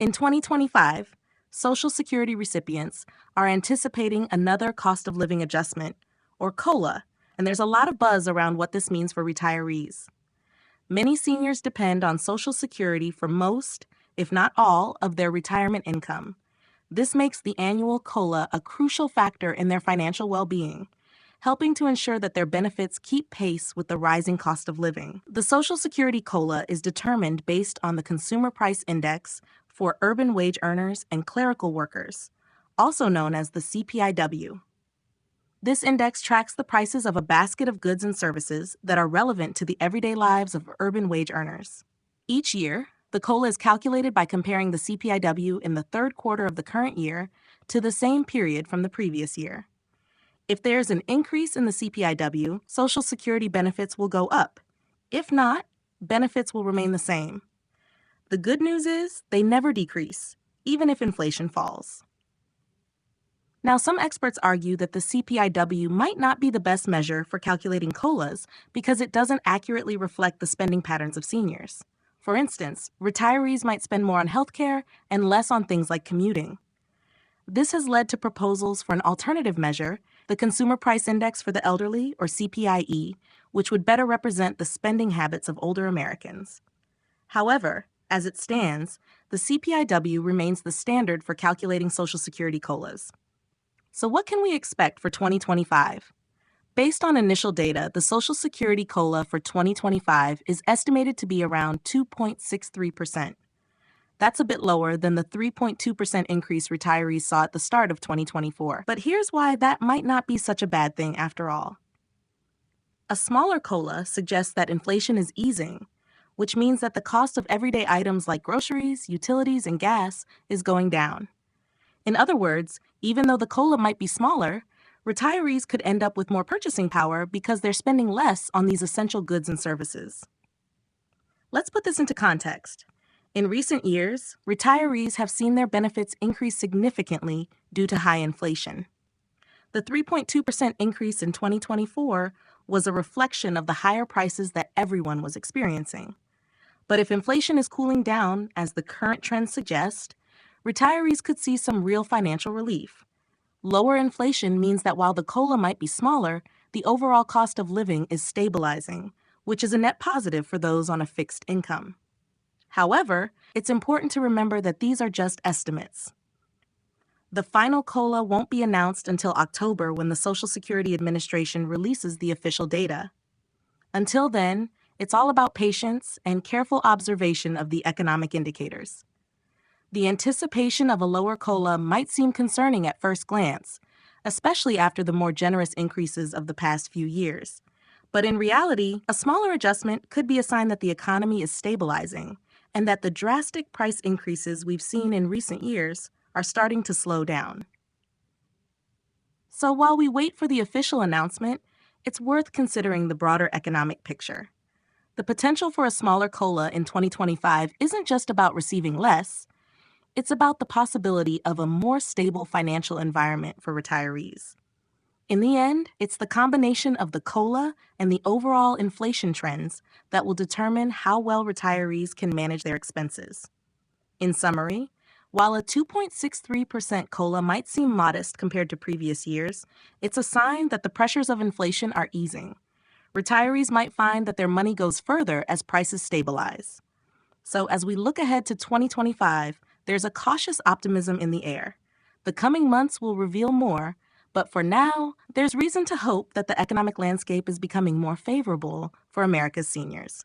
In 2025, Social Security recipients are anticipating another cost of living adjustment, or COLA, and there's a lot of buzz around what this means for retirees. Many seniors depend on Social Security for most, if not all, of their retirement income. This makes the annual COLA a crucial factor in their financial well-being, helping to ensure that their benefits keep pace with the rising cost of living. The Social Security COLA is determined based on the Consumer Price Index for urban wage earners and clerical workers, also known as the CPIW. This index tracks the prices of a basket of goods and services that are relevant to the everyday lives of urban wage earners. Each year, the COLA is calculated by comparing the CPIW in the third quarter of the current year to the same period from the previous year. If there's an increase in the CPIW, Social Security benefits will go up. If not, benefits will remain the same. The good news is they never decrease, even if inflation falls. Now, some experts argue that the CPIW might not be the best measure for calculating COLAs because it doesn't accurately reflect the spending patterns of seniors. For instance, retirees might spend more on healthcare and less on things like commuting. This has led to proposals for an alternative measure, the Consumer Price Index for the Elderly, or CPIE, which would better represent the spending habits of older Americans. However, as it stands, the CPIW remains the standard for calculating Social Security COLAs. So what can we expect for 2025? Based on initial data, the Social Security COLA for 2025 is estimated to be around 2.63%. That's a bit lower than the 3.2% increase retirees saw at the start of 2024. But here's why that might not be such a bad thing after all. A smaller COLA suggests that inflation is easing, which means that the cost of everyday items like groceries, utilities, and gas is going down. In other words, even though the COLA might be smaller, retirees could end up with more purchasing power because they're spending less on these essential goods and services. Let's put this into context. In recent years, retirees have seen their benefits increase significantly due to high inflation. The 3.2% increase in 2024 was a reflection of the higher prices that everyone was experiencing. But if inflation is cooling down, as the current trends suggest, retirees could see some real financial relief. Lower inflation means that while the COLA might be smaller, the overall cost of living is stabilizing, which is a net positive for those on a fixed income. However, it's important to remember that these are just estimates. The final COLA won't be announced until October when the Social Security Administration releases the official data. Until then, it's all about patience and careful observation of the economic indicators. The anticipation of a lower COLA might seem concerning at first glance, especially after the more generous increases of the past few years. But in reality, a smaller adjustment could be a sign that the economy is stabilizing and that the drastic price increases we've seen in recent years are starting to slow down. So while we wait for the official announcement, it's worth considering the broader economic picture. The potential for a smaller COLA in 2025 isn't just about receiving less. It's about the possibility of a more stable financial environment for retirees. In the end, it's the combination of the COLA and the overall inflation trends that will determine how well retirees can manage their expenses. In summary, while a 2.63% COLA might seem modest compared to previous years, it's a sign that the pressures of inflation are easing. Retirees might find that their money goes further as prices stabilize. So as we look ahead to 2025, there's a cautious optimism in the air. The coming months will reveal more, but for now, there's reason to hope that the economic landscape is becoming more favorable for America's seniors.